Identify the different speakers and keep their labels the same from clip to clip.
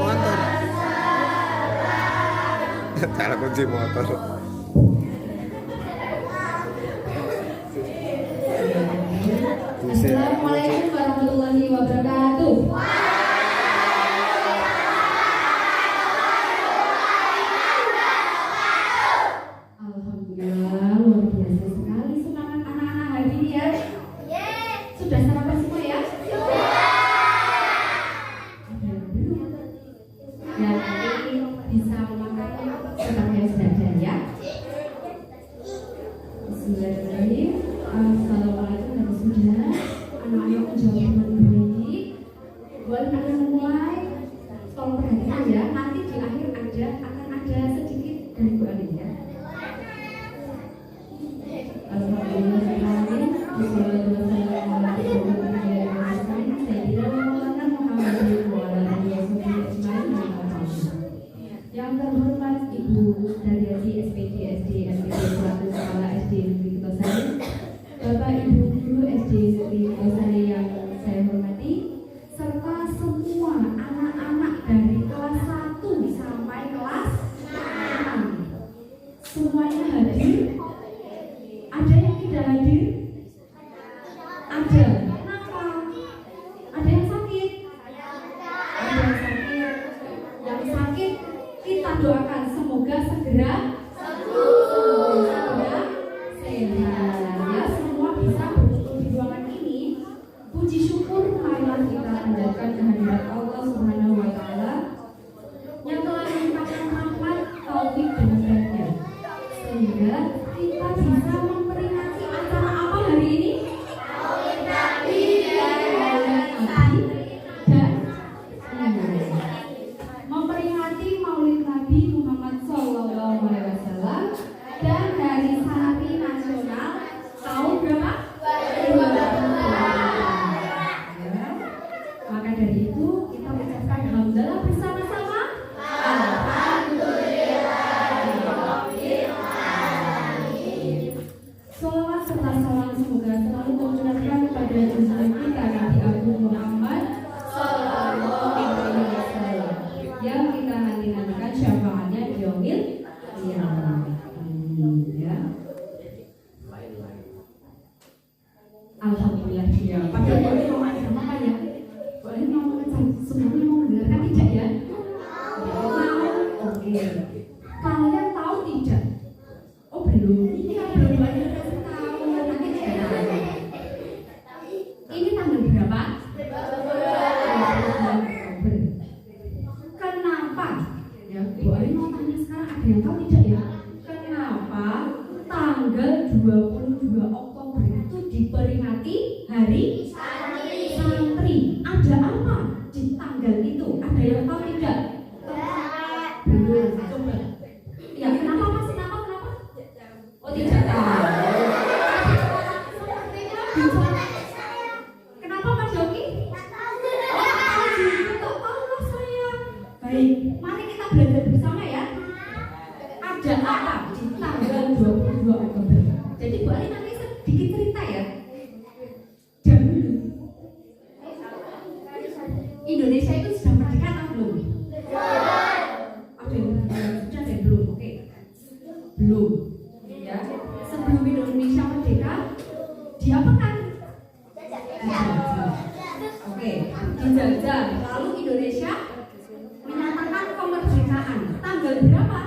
Speaker 1: motor. Cara kunci motor.
Speaker 2: Assalamualaikum warahmatullahi wabarakatuh. Alhamdulillah, luar biasa sekali semangat anak-anak hari ini ya. Sudah sarapan semua ya? Ya, nanti bisa memakai sebagai belajar ya. Bismillahirrahmanirrahim. Assalamualaikum dan sudah anak-anak menjawab dengan baik. Boleh akan mulai. Tolong perhatikan ya. Nanti di akhir akan ada sedikit dari Bu Alin ya. Alhamdulillahirrahmanirrahim. Yang terhormat Ibu Daryati SPD SD selaku Kepala SD Negeri Kertosari, Bapak Ibu Guru SD Negeri Kertosari yang saya hormati, serta semua anak-anak dari kelas 1 sampai kelas 6. Semuanya hadir. Ada yang tidak hadir? Ada. Kenapa? Ada yang sakit? Ada yang sakit. Yang sakit kita doakan semoga segera sembuh, segera sehat. Ya, semua bisa berkumpul di ruangan ini. Puji syukur marilah kita panjatkan kehadirat Allah Subhanahu wa taala yang telah melimpahkan rahmat, taufik dan hidayahnya, sehingga kita bisa memperingati acara apa hari ini? Maulid Nabi dan memperingati Maulid Nabi Muhammad Sallallahu Alaihi Wasallam dan Hari Santri Nasional tahun berapa? 2022. Ya. Maka dari itu kita ucapkan alhamdulillah bersama-sama. Salawat serta salam semoga selalu tercurahkan kepada junjungan kita Nabi Agung Muhammad Sallallahu Alaihi Wasallam yang kita nanti-nantikan syafaatnya di yaumil qiyamah. Ya. Alhamdulillah ya. Padahal boleh mau ada apa ya? Boleh mau semuanya mau mendengarkan tidak ya? Mau. Oke. Kalian tahu tidak? Oh belum. Ini kan belum banyak yang tahu. Nanti saya tahu. Ini tanggal berapa? 20 Oktober. Kenapa? Ya, Bu Ari mau tanya sekarang, ada yang tahu tidak ya? Kenapa tanggal 22 Oktober itu diperingati Hari Santri? Ada apa di tanggal itu? Ada yang tahu tidak? Belum. Coba. Ya, kenapa Mas? Kenapa? Oh, tidak tahu. Kenapa Mas Yogi? Baik, mari kita belajar bersama ya. Ada apa di tanggal 22 Oktober? Jadi Bu Ali nanti sedikit cerita ya. Dahulu Indonesia itu sudah merdeka atau belum? Ada yang sudah dan belum? Oke. Belum. Ya. Sebelum Indonesia merdeka, diapakan? Oke, dijajah. Lalu Indonesia menyatakan kemerdekaan. Tanggal berapa?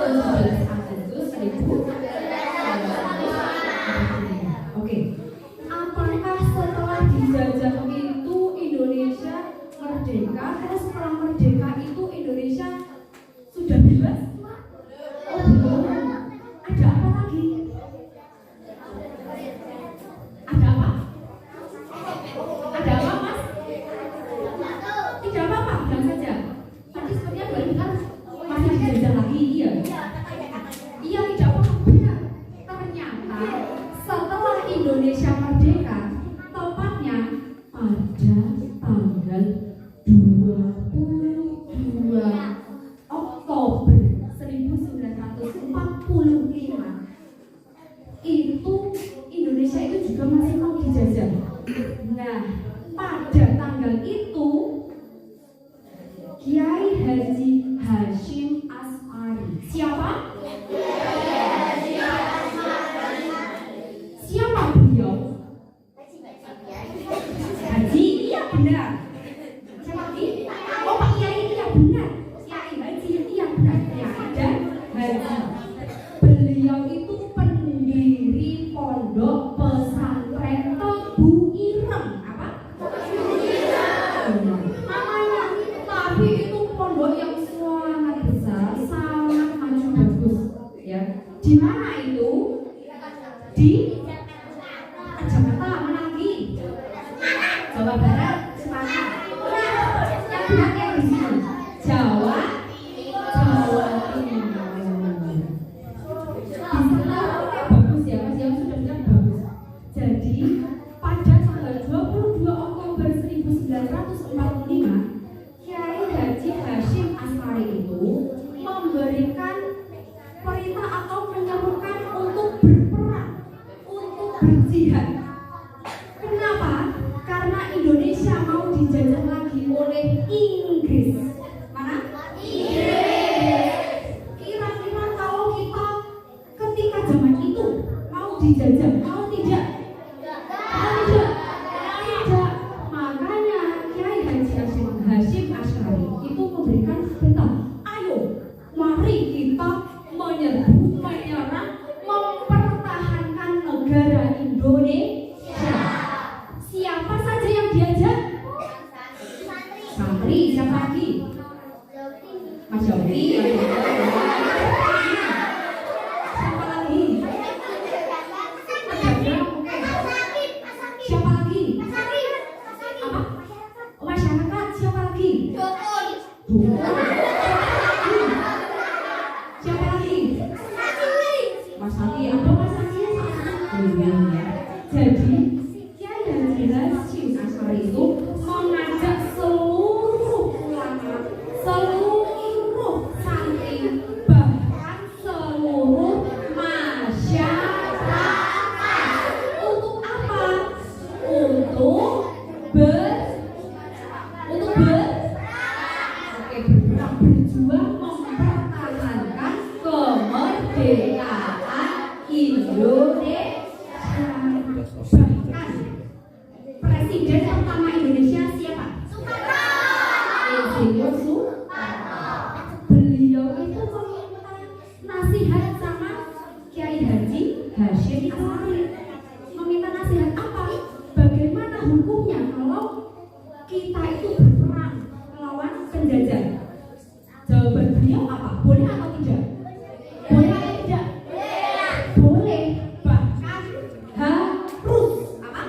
Speaker 2: 17 Agustus 1945. Oke. Apakah setelah dijajah itu Indonesia merdeka? Terus setelah merdeka itu Indonesia sudah bebas? Oh belum. Ada apa lagi? Ada apa? Ada apa Mas? Tidak apa-apa, bilang saja. Tadi sepertinya boleh dengar masih dijajah lagi, iya. Iya, tidak apa-apa, benar. Ternyata setelah Indonesia merdeka, tepatnya pada tanggal 22 Oktober 1945 itu Indonesia itu juga masih mau dijajah. Nah, pada tanggal itu benar. Kiai Haji, iya benar. Kiai dan Haji. Beliau itu pendiri pondok pesantren Tebu Ireng. Apa? Tebu Ireng. Namanya. Tapi itu pondok yang sangat besar, sangat maju bagus. Ya. Di mana itu? Di Jakarta, Menangi, Jawa Barat, Semarang. Yang benarnya di sini. Jawa Timur. Bagus ya, Mas, yang sudah bilang bagus. Jadi pada tanggal 22 Oktober 1945, Kiai Haji Hasyim Asy'ari itu memberikan perintah atau menyerukan untuk berperang, untuk berjihad. Kenapa? Karena Indonesia mau dijajah lagi oleh Inggris. Mana? Inggris. Kira-kira kalau kita ketika zaman itu mau dijajah, mau tidak? Mau tidak? Tidak. Makanya Kiai Haji Hasyim Asy'ari itu memberikan perintah, ayo, mari kita menyerbu, menyerang, mempertahankan negara Indonesia. Siapa saja yang diajak? Santri. Siapa lagi? Mas Yogi. Siapa lagi? Siapa lagi? Apa? Masyarakat. Siapa lagi? Dukun. Siapa lagi? Mas Hati. Ada Mas Hati? Jadi Kiai Haji Hasyim Asy'ari itu mengajak seluruh ulama, seluruh santri, bahkan seluruh masyarakat. Untuk apa? Untuk berperang, berjuang mempertahankan kemerdekaan Indonesia. Bahkan presiden pertama Indonesia siapa? Insinyur Soekarno. Beliau itu meminta nasihat sama Kiai Haji Hasyim Asy'ari. Meminta nasihat apa? Bagaimana hukumnya kalau kita itu berperang melawan penjajah? Jawaban beliau apa? Boleh atau tidak? Boleh atau tidak? Boleh. Bahkan harus. Apa?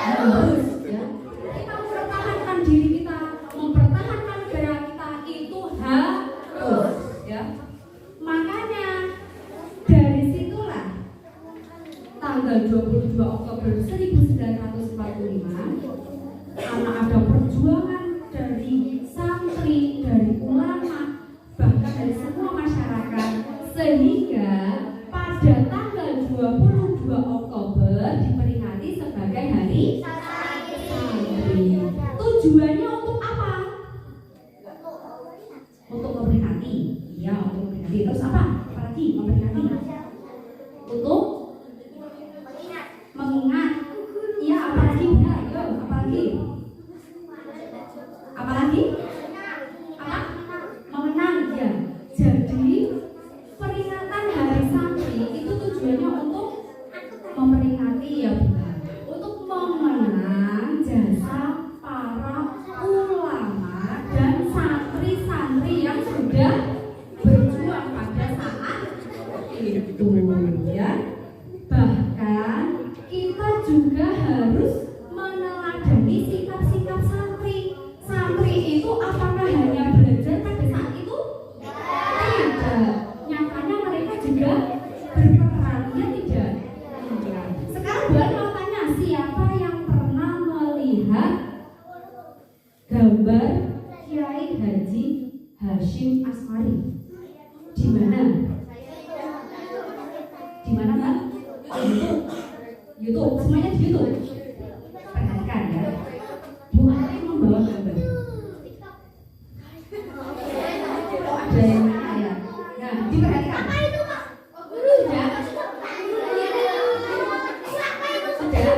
Speaker 2: Harus. Ya. Kita mempertahankan diri kita, mempertahankan negara kita itu harus. Ya. Makanya dari situlah tanggal 22 Oktober 1945 karena ada perjuangan dari santri, dari ulama, bahkan dari semua masyarakat, sehingga pada tanggal 22 Oktober diperingati sebagai Hari Santri. Tujuannya untuk apa? Untuk memperingati. Iya, untuk memperingati. Terus apa? Apalagi memperingati? Untuk mengingat. Iya, apalagi? Benar, yo, apalagi? Apalagi? Apa? Mengenang, ya. Jadi peringatan Hari Santri itu tujuannya untuk memperingati, ya benar, untuk mengenang jasa para ulama dan santri-santri yang sudah berjuang pada saat itu, ya. Bahkan kita juga harus meneladani sikap-sikap santri. Santri itu apakah hanya belajar pada saat itu? Tidak. Nyatanya mereka juga berperan, ya tidak? Tidak. Sekarang buat mau tanya, siapa yang pernah melihat gambar Kiai Haji Hasyim Asy'ari? Di mana? Di mana, Pak? YouTube. Semuanya di YouTube. Perhatikan ya. Bu Ari membawa gambar. Oh, ada yang mana ya? Nah, diperhatikan. Apa itu, Pak? Sudah. Sudah.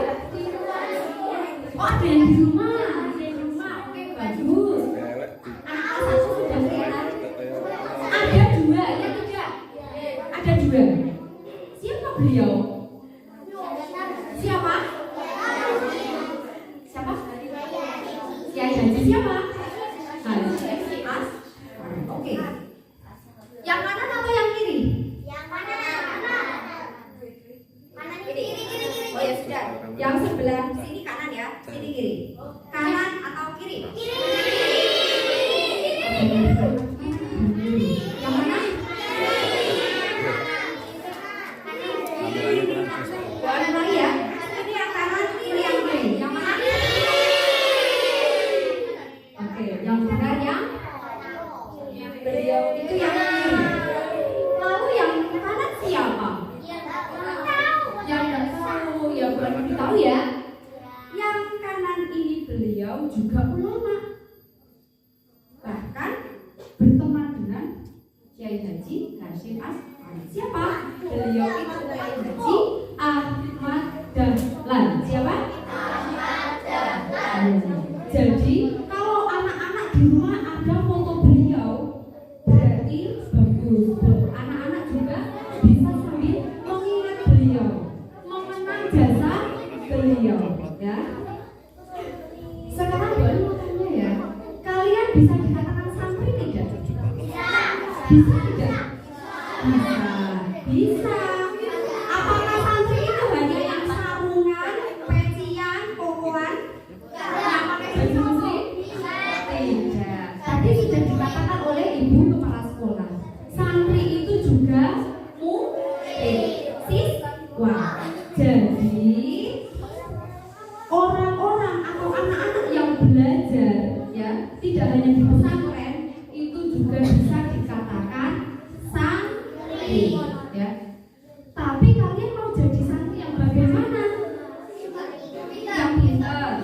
Speaker 2: Oh, ada yang di rumah. Ada yang di rumah. Oke, bagus. Anak satu Yang mana? Boleh lagi ya? Ini yang kanan, ini yang kiri. Yang mana? Oke, yang benar yang beliau itu yang kiri. Lalu yang kanan siapa? Yang nggak tahu, ya bukan tahu ya. Yang kanan ini beliau juga ulama. Bahkan berteman dengan Kiai Haji Hasyim Asy'ari. Siapa? Beliau itu Kiai Haji Ahmad Dahlan. Siapa? Ahmad Dahlan. Jadi kalau anak-anak di rumah ada foto beliau, berarti bagus. Anak-anak juga bisa sambil mengingat beliau, mengenang jasa beliau. Ya. Sekarang boleh mau tanya ya, kalian bisa dikatakan santri tidak? Bisa tidak? Bisa. Apakah santri itu hanya yang sarungan, pecian, kokoan, yang pakai baju muslim? Tidak. Tadi sudah dikatakan oleh ibu kepala sekolah, santri itu juga siswa. Jadi orang-orang atau anak-anak yang belajar ya, tidak hanya di pesantren, itu juga bisa dikatakan santri ya. Tapi kalian mau jadi santri yang bagaimana? Yang pintar,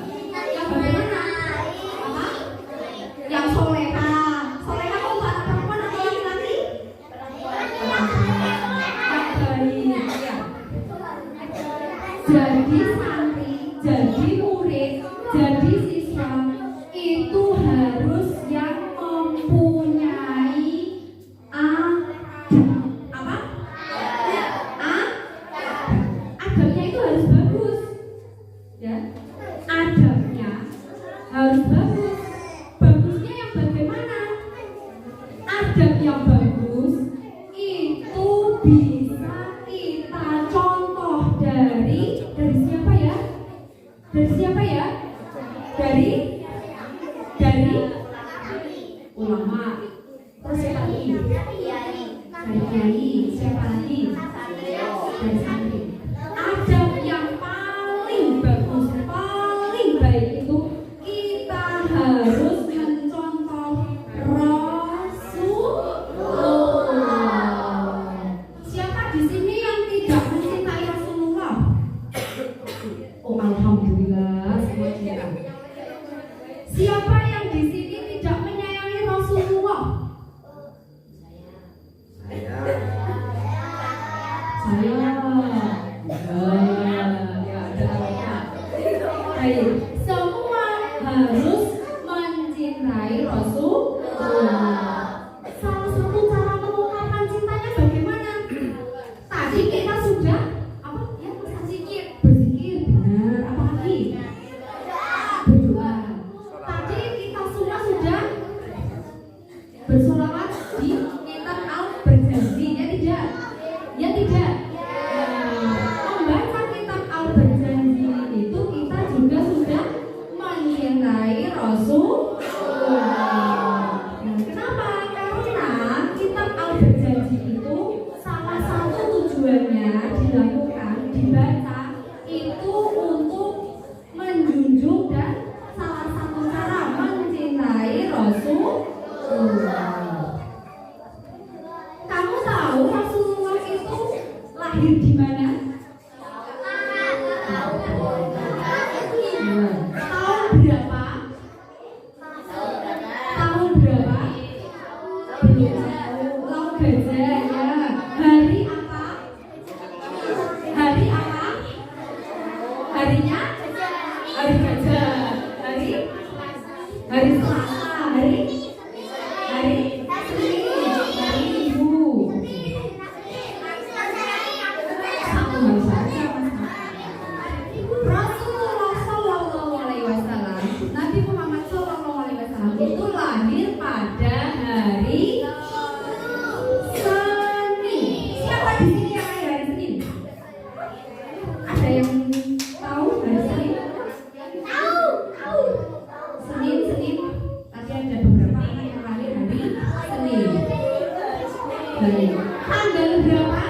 Speaker 2: yang bagaimana? Apa? Yang soleha. Soleha kok buat perempuan atau laki-laki? Yang baik ya. Jadi santri, jadi murid, jadi siswa itu harus yang mempunyai apa? Adabnya itu harus bagus, ya. Adabnya harus bagus. Bagusnya yang bagaimana? Adab yang bagus itu bisa kita contoh dari siapa ya? Dari siapa ya? Dari ulama. Terus siapa lagi? Dari kiai. Siapa lagi? Dari santri. Adab yang paling bagus, paling baik itu kita harus mencontoh Rasulullah. Siapa di sini yang tidak mencintai Rasulullah? Oh, alhamdulillah semuanya. Siapa yang di sini tidak menyayangi Rasulullah? Saya. Ya, ada apa? Baik, semua harus mencintai Rasulullah. Salah satu cara mengungkapkan cintanya bagaimana? Tadi kita sudah apa? Ya, berzikir, benar. Apa lagi? Berdoa. Tadi kita semua sudah bersolawat di kitab Al-Berjanji, ya tidak? Ya tidak? Membaca kitab Al-Berjanji itu kita juga sudah mencintai Rasulullah. Kenapa? Karena kitab Al-Berjanji itu salah satu tujuannya dilakukan, dibaca itu untuk menjunjung dan salah satu cara mencintai Rasulullah. Kamu tahu Rasulullah itu lahir di mana? Tahun berapa? Tahun berapa? Belum tahu. Tahun gajah ya. Hari apa? Hari apa? Harinya? Hari gajah. Hari Selasa. Hari Ibu. Sama saja. Rasulullah Shallallahu Alaihi Wasallam, Nabi Muhammad Shallallahu Alaihi Wasallam itu lahir pada hari Baik. Tanggal berapa?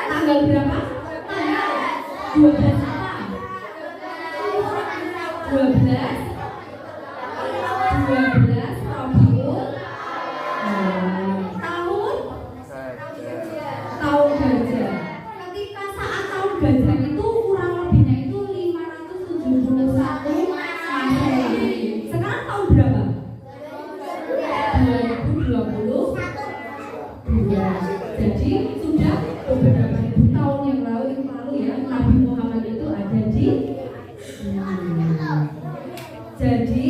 Speaker 2: Tanggal berapa? Tanggal 12 apa? 12 Rabiul tahun gajah. Ketika saat tahun gajah itu kurang lebihnya itu 571 Masehi. Sekarang tahun berapa? 2022. Jadi sudah beberapa ribu tahun yang lalu ya Nabi Muhammad itu ada di jadi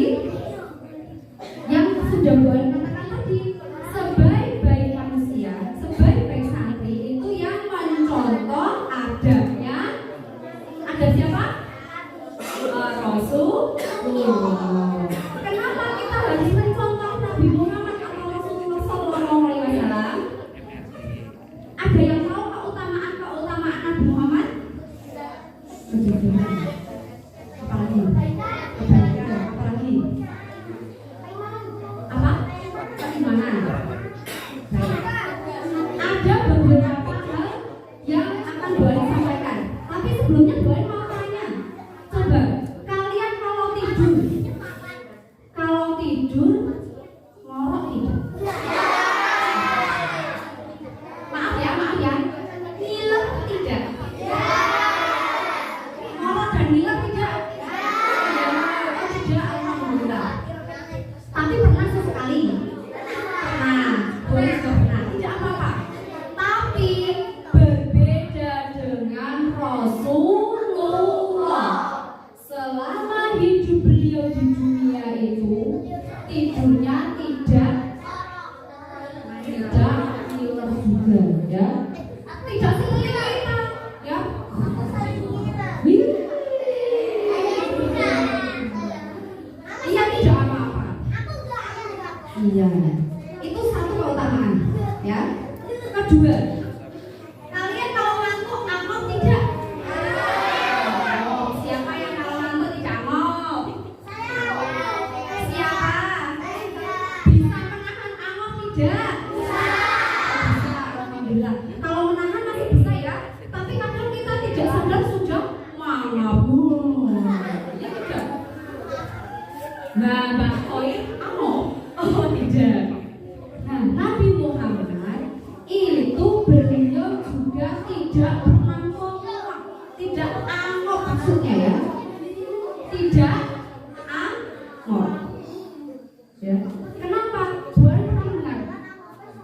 Speaker 2: yang sudah boleh katakan tadi sebaik-baik manusia, sebaik-baik santri itu yang mencontoh adabnya adab siapa? Rasulullah. Kenapa kita harus mencontoh Nabi Muhammad atau Rasulullah Sallallahu Alaihi Wasallam? Ada yang tahu keutamaan Nabi Muhammad? Apalagi? Apalagi? Apa? Keimanan. Ada beberapa hal yang akan boleh sampaikan. Tapi sebelumnya boleh mau tanya. Coba kalian kalau tidur ngorok tidak? Maaf ya, ngiler tidak? Ngorok dan ngiler tidak? Oh tidak, alhamdulillah. Tapi pernah sesekali? Pernah, boleh juga pernah, tidak apa-apa. Tapi berbeda dengan Rasulullah. Selama hidup beliau di dunia itu tidurnya tidak ngiler juga ya. Tidak seperti kita ya. Iya tidak apa-apa. Iya. Itu satu keutamaan ya. Kedua, kalian kalau ngantuk angop tidak? Oh, siapa yang kalau ngantuk tidak angop? Siapa? Bisa menahan angop tidak? Bisa, alhamdulillah. Kalau menahan masih bisa ya. Tapi kadang kita tidak sadar sudah mangapun. Ya tidak. Nah, Mbak Oi, angop? Oh tidak. Nah, Nabi Muhammad itu beliau juga tidak pernah ngomong, tidak angop maksudnya ya, tidak angop. Ya. Kenapa? Boleh pernah dengar?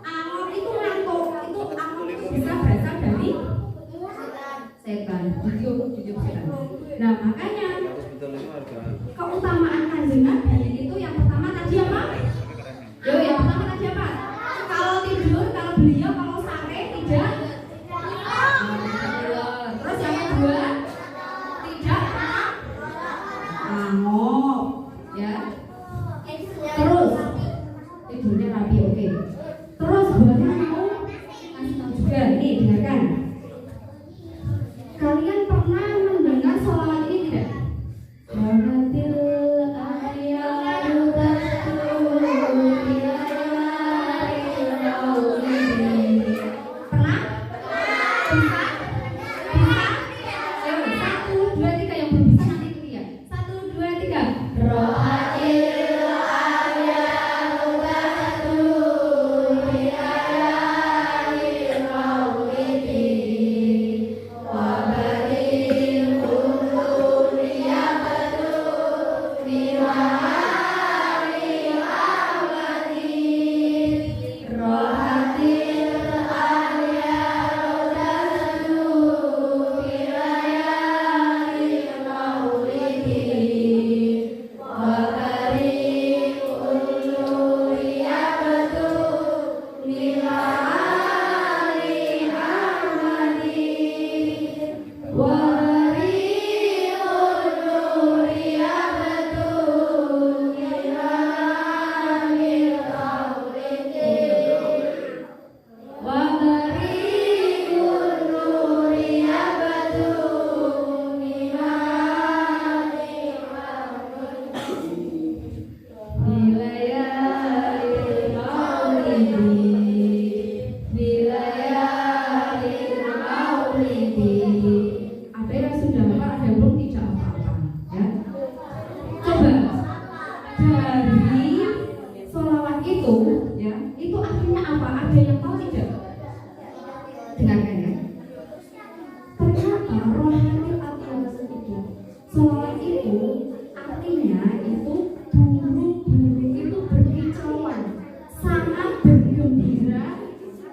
Speaker 2: Angop itu ngantuk, itu angop itu bisa berasal dari setan, jujur setan. Nah makanya keutamaan kanjeng Nabi itu yang pertama tadi apa? Yang pertama tadi apa? Kalau tidur, kalau beliau, kalau sare tidak. Terus yang kedua tidak angop, ya. Terus tidurnya rapi, oke. Terus buat mau kasih tahu juga, ini dengarkan. Kalian pernah mendengar sholawat ini tidak? Salatil ayyadu pernah? Bisa? Ayo, 1, 2, 3 yang belum bisa nanti itu ya. 1, 2, 3. Ro'atil ayyadu dari sholawat itu, ya, itu artinya apa? Ada yang tahu tidak? Dengarkan ya. Ternyata rohani atas itu, sholawat itu artinya itu burung-burung itu berkicauan, sangat bergembira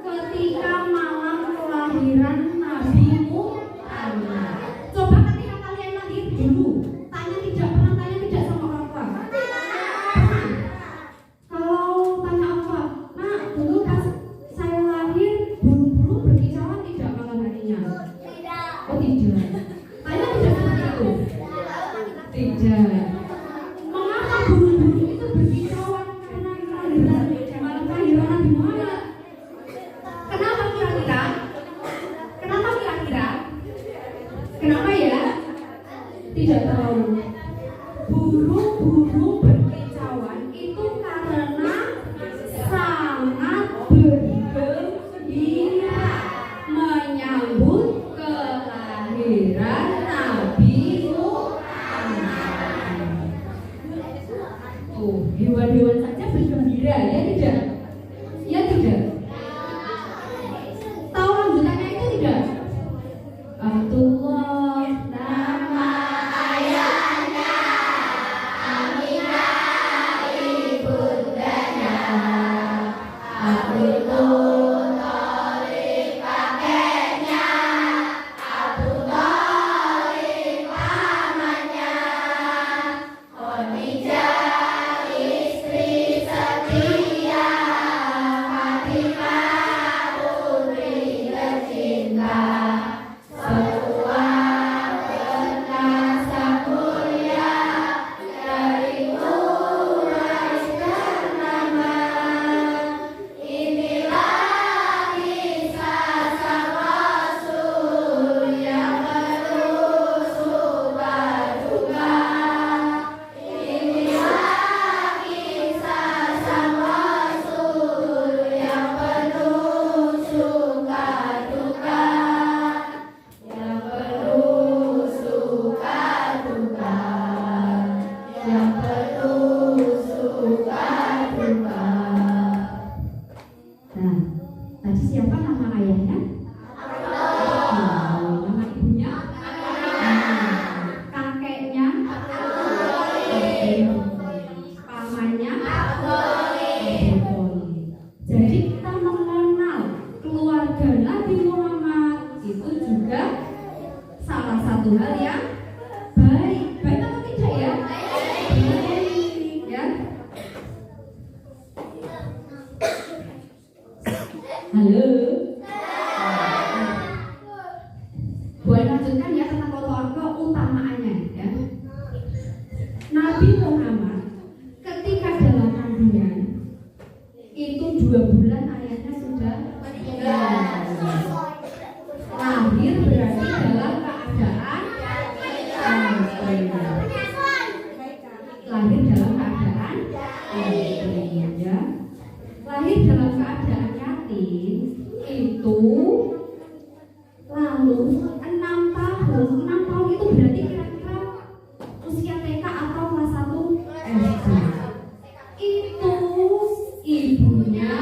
Speaker 2: ketika malam kelahiran Nabi Muhammad. Coba ketika kalian lahir dulu, pernah tanya tidak sama orang tua? Pernah? Kalau tanya orang tua, nak dulu pas saya lahir burung-burung berkicauan tidak malam harinya? Oh tidak. Tanya tidak seperti itu? Tidak. Mengapa burung-burung itu berkicauan karena malam kelahiran Nabi Muhammad? Kenapa kira-kira? Kenapa kira-kira? Kenapa ya? Tidak tahu. Burung-burung berkicauan itu karena sangat bergembira menyambut kelahiran Nabi Muhammad. Oh, hewan-hewan saja bergembira, ya tidak? Ya tidak? Tahu lanjutannya itu tidak? Abdullah nama ayahnya, Aminah ibundanya, Abdul Thalib kakeknya, Abdul Thalib pamannya, Khadijah istri setia, Fatimah putri tercinta. Tadi siapa nama ayahnya? Nama ibunya? Kakeknya? Pamannya? Jadi kita mengenal keluarga Nabi Muhammad itu juga salah satu hal yang baik. Baik atau tidak ya? Baik, ya. Halo. Boleh lanjutkan ya tentang keutamaannya ya. Nabi Muhammad ketika dalam kandungan itu 2 bulan ayahnya sudah meninggal. Lahir berarti dalam keadaan lahir dalam keadaan ya. Lahir dalam keadaan yatim itu lalu 6 tahun itu berarti kira-kira usia TK atau kelas 1 SD. Itu ibunya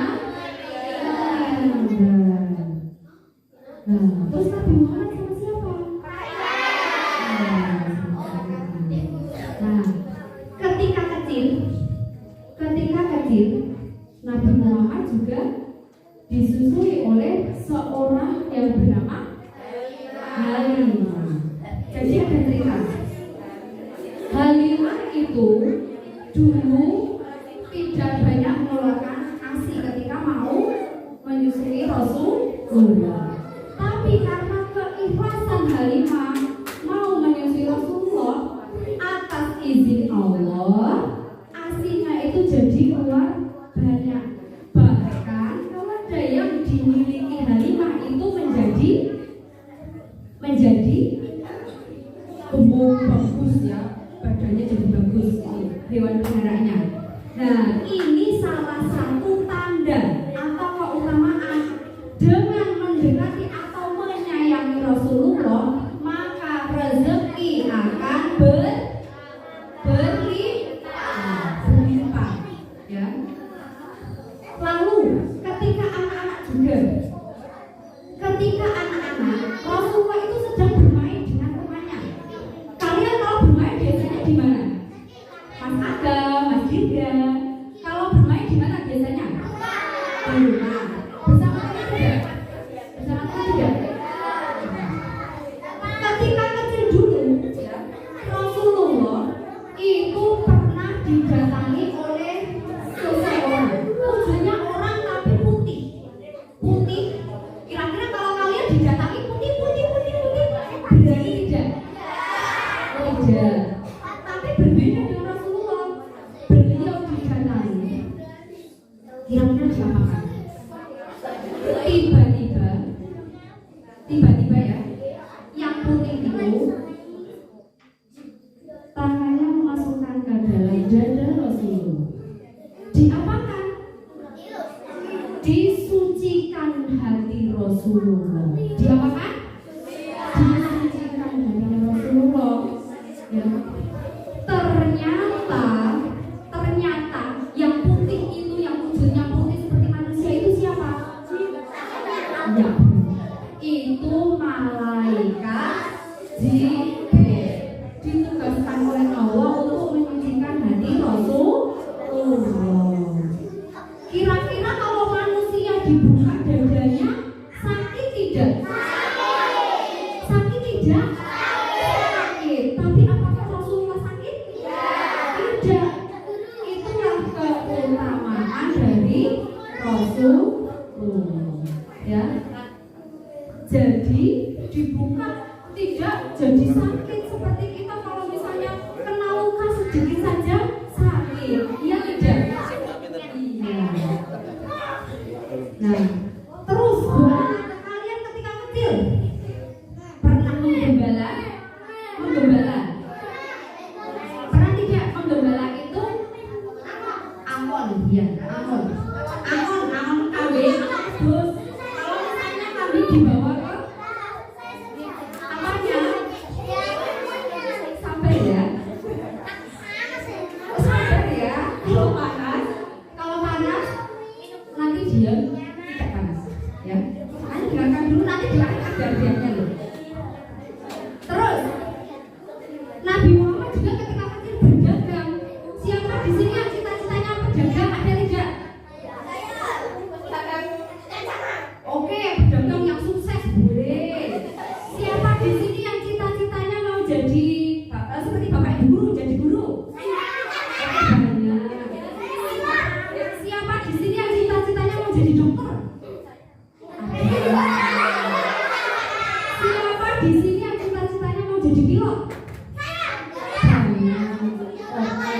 Speaker 2: terus Nabi Muhammad sama siapa? Nah, ketika kecil Nabi Muhammad juga disusui oleh seorang yang bernama Halimah. Jadi ada cerita. Halimah itu dulu tidak banyak mengeluarkan ASI ketika mau menyusui Rasulullah. Tapi karena keikhlasan Halimah mau menyusui Rasulullah atas izin Allah, ASI-nya itu jadi keluar banyak. Bahkan kalau ada yang dimiliki Halimah itu menjadi gemuk bagus ya, badannya jadi bagus hewan peliharaannya. Nah, ini salah satu tanda atau keutamaan dengan mendekati atau menyayangi Rasulullah, maka rezeki akan berlimpah. Nah, bersama tidak? Bersama tidak? Ketika kecil dulu, ya, Rasulullah itu pernah didatangi oleh seseorang. Wujudnya orang tapi putih. Putih. Kira-kira kalau kalian didatangi putih, berani tidak? Oh tidak. Tapi berbeda dengan Rasulullah. Beliau didatangi. Kira-kira siapa kan? Tiba-tiba ya, yang putih itu tangannya memasukkan ke dalam dada Rasulullah. Diapakan? Disucikan hati Rasulullah. Diapakan? Disucikan hati Rasulullah. Ya. Ternyata yang putih itu, yang wujudnya putih seperti manusia itu siapa? Ya, itu malaikat Jibril, ditugaskan oleh Allah untuk menyucikan hati Rasulullah. Kira-kira kalau manusia dibuka dadanya sakit tidak? Sakit tidak? Sakit. Tapi apakah Rasulullah sakit? Tidak. Itulah keutamaan dari Rasulullah. Ya. Jadi dibuka tidak jadi sakit seperti kita kalau misalnya kena luka sedikit saja sakit. Iya tidak? Iya. Nah, terus buat kalian ketika kecil pernah menggembala? Pernah tidak menggembala itu? Angkon, ya, angkon kambing. Terus kalau misalnya kambing dibawa ke apanya? Sampai ya? Sampai ya? Kalau panas nanti dia tidak panas, ya. Nanti dengarkan dulu, nanti diangkat darahnya loh. Terus Nabi Muhammad juga ketika kecil berdagang. Siapa di sini yang cita-citanya berdagang? Ada tidak? Oke, berdagang yang sukses boleh. Siapa di sini yang cita-citanya mau jadi seperti bapak ibu guru, jadi guru? Banyak. Siapa di sini yang cita-citanya mau jadi dokter? Siapa di sini yang cita-citanya mau jadi pilot? Banyak. Oke.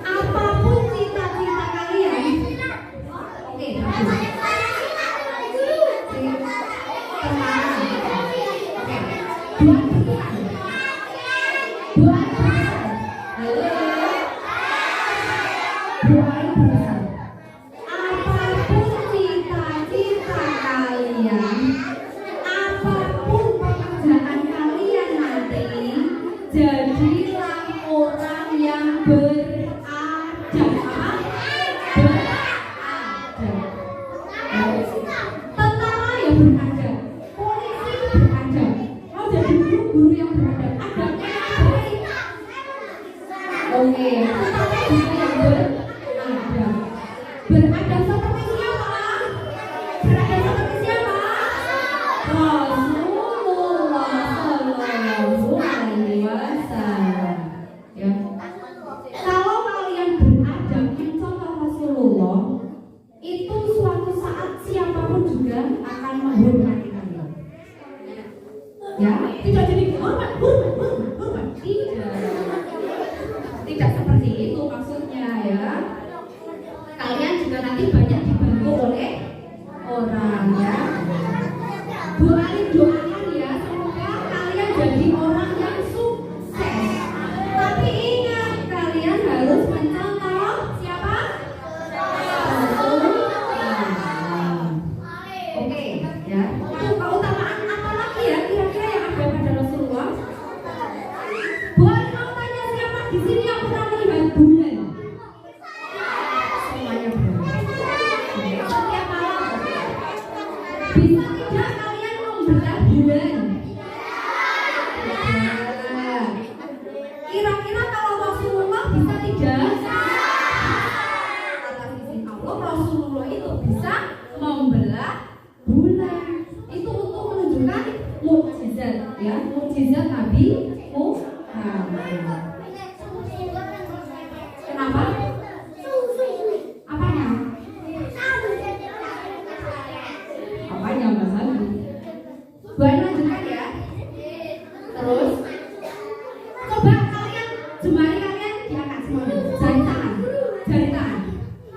Speaker 2: Apapun cita-cita kalian. Oke, bagus. Apapun cita-cita kalian, apapun pekerjaan kalian nanti, jadilah orang yang beradab. Tentara yang beradab, polisi beradab, mau jadi guru yang beradab, adabnya yang baik. Oke, tentara juga yang beradab. Beradab seperti siapa? Beradab seperti siapa? Rasulullah Sallallahu Alaihi Wasallam. Ya. Kalau kalian beradab mencontoh Rasulullah, itu suatu saat siapapun juga akan menghormati kalian. Ya, tidak jadi hormat. Tidak seperti itu maksudnya ya. Kalian juga nanti banyak dibantu oleh orang ya. Doakan ya, semoga kalian jadi orang yang sukses. Tapi ingat, kalian harus mencontoh siapa? Rasulullah. Oke, ya. Keutamaan apa lagi ya kira-kira yang ada pada Rasulullah? Boleh mau tanya siapa di sini yang pernah melihat bulan?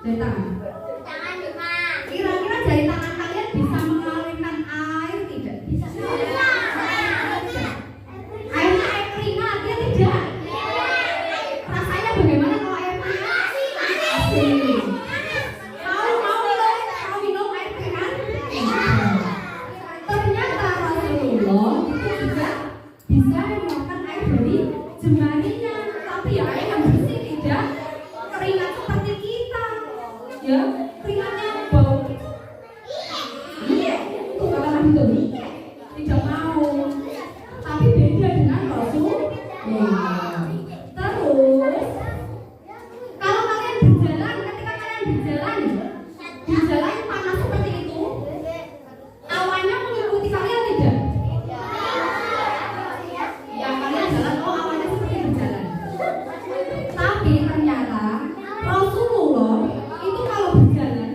Speaker 2: Jari tangan. Kira-kira jari tangan kalian bisa mengalirkan air tidak? Bisa. Airnya air keringat, ya tidak? Rasanya bagaimana kalau air keringat? Asin. Mau minum air keringat? Ternyata Rasulullah itu juga bisa mengeluarkan air dari jemarinya, tapi ya air yang bersih, tidak keringat seperti kita, ya keringatnya bau. Iya, itu kata itu tidak mau, tapi beda dengan Rasulullah. Terus kalau kalian berjalan, ketika kalian berjalan panas seperti itu, awannya mengikuti kalian tidak? Ya kalian jalan, oh awannya seperti berjalan. Tapi ternyata Rasulullah itu kalau berjalan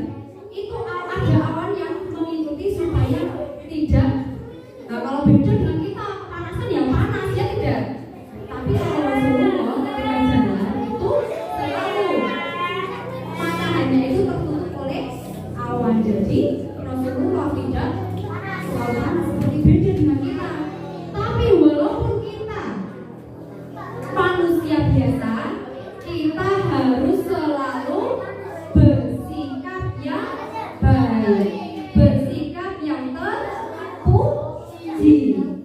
Speaker 2: itu ada awan yang mengikuti supaya tidak. Nah kalau beda dengan kita, kepanasan ya panas, ya tidak. Tapi kalau Rasulullah ketika jalan itu selalu matanya itu tertutup oleh awan, jadi Rasulullah tidak selalu panas seperti beda dengan kita. Tapi walaupun kita manusia biasa, kita harus selalu bersikap yang baik, bersikap yang terpuji,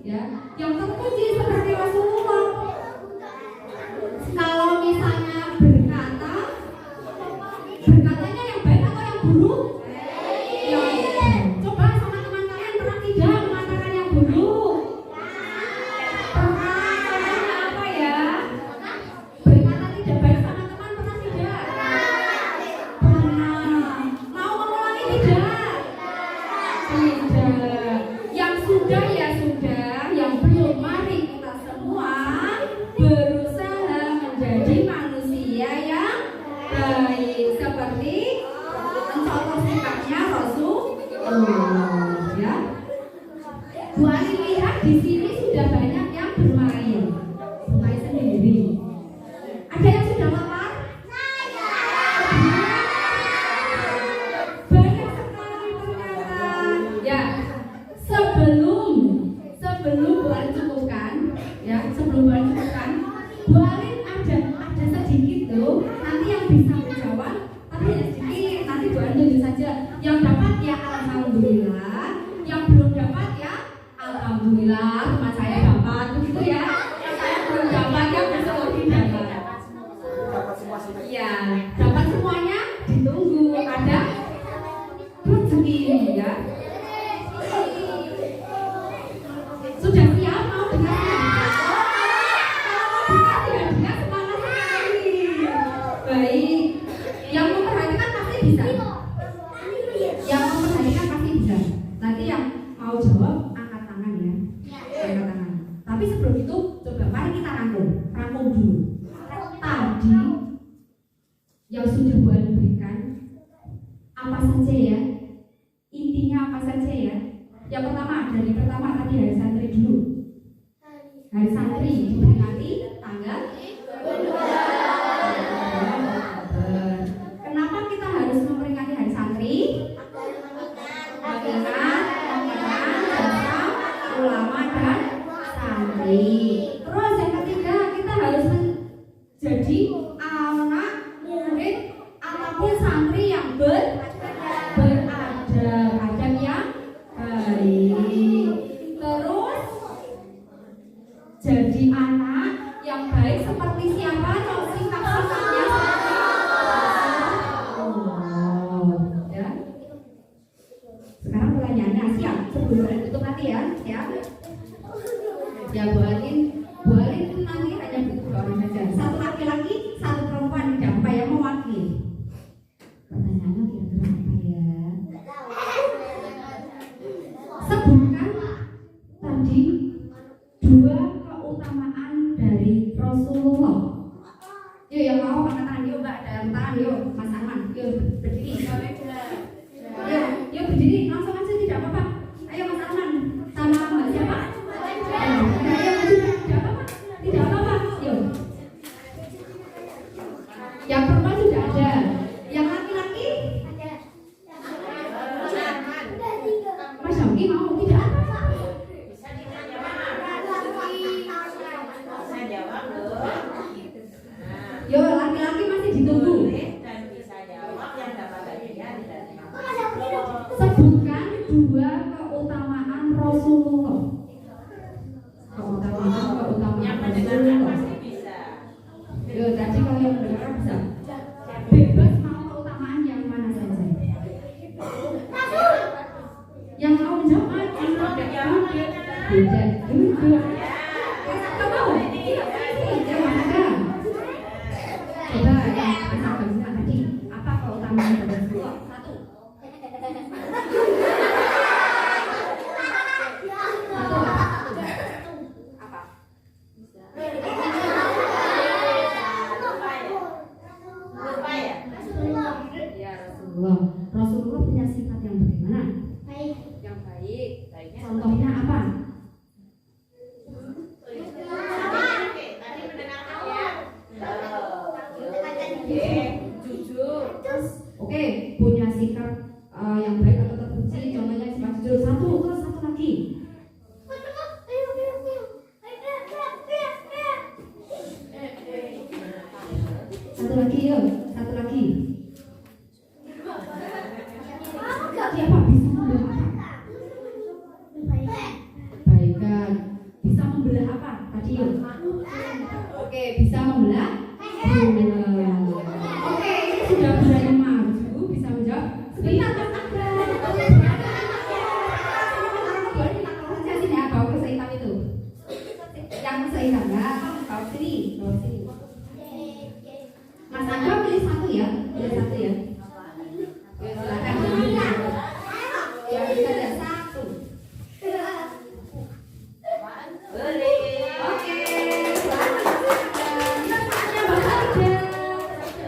Speaker 2: ya, yang terpuji seperti Rasulullah. Kalau misalnya berkatanya yang baik atau yang buruk? Yang baik. Coba sama teman kalian pernah tidak mengatakan yang buruk? Pernah. Contohnya apa ya? Berkata tidak baik sama teman pernah tidak? Pernah. Mau mengulangi tidak? Tidak. Yang sudah ya sudah, yang belum mari kita semua berusaha menjadi manusia yang baik seperti mencontoh sikapnya Rasulullah, ya. Bu Ani lihat di sini sudah banyak yang bermain sendiri. Ada yang sudah lapar? Banyak sekali ternyata. Ya, sebelum Bu Ani cukupkan, ya, sebelum Bu Ani cukupkan, Bu Ani ada sedikit tuh. Nanti yang bisa menjawab, tapi hanya sedikit. Nanti Bu Ani tunjuk saja. Yang dapat ya alhamdulillah, yang belum dapat ya alhamdulillah. Teman saya dapat, begitu ya. Yang saya belum dapat ya besok lagi dapat. Iya, dapat semuanya. Ditunggu ada rezeki, ya. Sudah siap mau dengar? Dia semangat sekali. Baik. Yang memperhatikan pasti bisa. Yang memperhatikan pasti bisa. Nanti yang mau jawab angkat tangan ya. Angkat tangan. Tapi sebelum itu coba mari kita rangkum dulu. Tadi yang sudah Bu Ani berikan apa saja ya? Intinya apa saja ya? Yang pertama, dari pertama tadi hari santri dulu. Hari santri diperingati tanggal 22. Kenapa kita harus memperingati hari santri? Mengingat jasa ulama dan santri. Terus yang ketiga, kita harus menjadi anak murid ataupun santri yang beradab yang baik. Terus jadi anak yang baik seperti siapa? Sikap-sikapnya ya. Sekarang pertanyaannya siap sebelum saya tutup nanti ya. Siap? Ya Bu Alin nanti hanya butuh orang saja. Satu laki-laki, satu perempuan, tidak apa yang mewakili. Pertanyaannya kira-kira apa ya? Sebutkan tadi dua keutamaan dari Rasulullah. Yuk yang mau angkat tangan, yuk Mbak, ada yang tangan, yuk Mas Arman, yuk berdiri. Yuk berdiri, langsung aja tidak apa-apa. Ayo Mas Arman, sama Mbak siapa? Ayo maju, tidak apa-apa, tidak apa-apa. Yuk. Yang perempuan sudah ada, yang laki-laki dua keutamaan Rasulullah. Keutamaan
Speaker 3: Yang mendengarkan
Speaker 2: Rasulullah.
Speaker 3: pasti bisa.
Speaker 2: Yo, tadi kalau yang mendengar bisa. Bebas mau keutamaan yang mana saja. Yang mau menjawab yang tidak beda juga. Kamu mau? Yang mana kan? Coba yang mana tadi? Apa keutamaan Rasulullah? Satu. Apa?
Speaker 3: Lupa ya?
Speaker 2: Ya Rasulullah. Rasulullah punya sifat yang bagaimana? Yang baik. Contohnya apa?
Speaker 3: Tadi mendengarkan ya. Jujur.
Speaker 2: Oke, punya sikap yang baik atau terpuji. Contohnya sifat jujur. Satu, terus satu lagi. Satu lagi yuk, satu lagi. Siapa bisa membelah apa? Kebaikan. Bisa membelah apa? Tadi yuk. Oke, bisa membelah. Oke, ini sudah berani maju, bisa menjawab. Sebentar, Mas Akbar. Boleh kita kerja sini ya, bawa ke seitan itu. Yang seitan ya, bawa sini, bawa sini. Mas Akbar pilih satu ya, pilih satu ya. Ya, silakan. Yang bisa ada satu. Oke, saatnya Mbak Farida.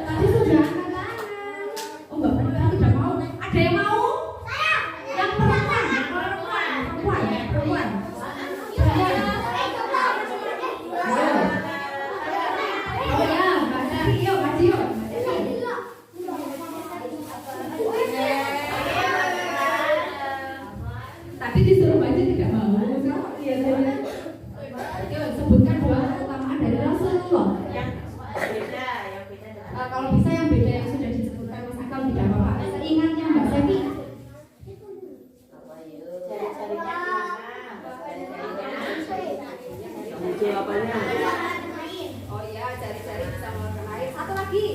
Speaker 2: Tadi sudah angkat tangan. Oh, Mbak Farida tidak mau. Ada yang mau? Yang perempuan. Oh ya, Mbak Dari, yuk, maju yuk. Tadi disuruh maju tidak mau. Yuk, sebutkan dua keutamaan dari Rasulullah.
Speaker 3: Yang beda.
Speaker 2: Kalau bisa yang beda yang sudah disebutkan Mas Akal tidak apa-apa. Seingatnya Mbak Sepi.
Speaker 3: Cari-carinya jawabannya.
Speaker 2: Oh iya, cari-cari bisa mengeluarkan air. Satu lagi.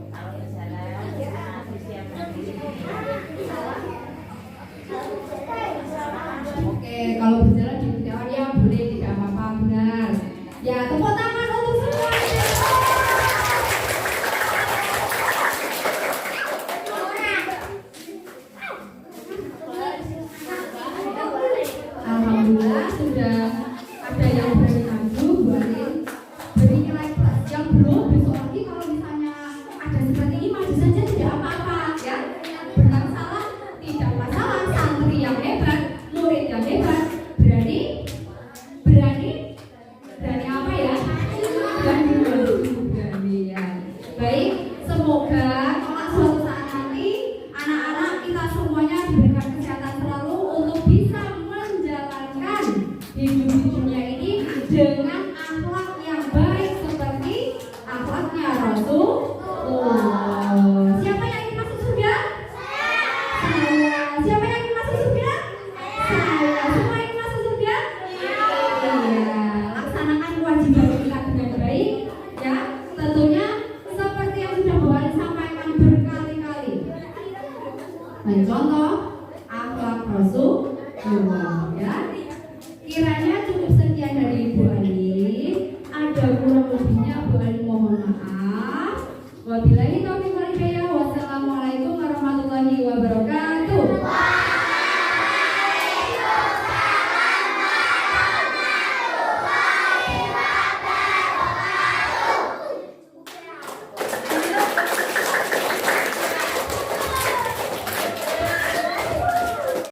Speaker 3: Kalau misalnya siapa
Speaker 2: Oke, kalau berjalan di bidang ya boleh tidak apa-apa, benar. Ya, tepuk tangan untuk semuanya. Alhamdulillah sudah ada yang berani maju buatin beri nilai plus. Yang belum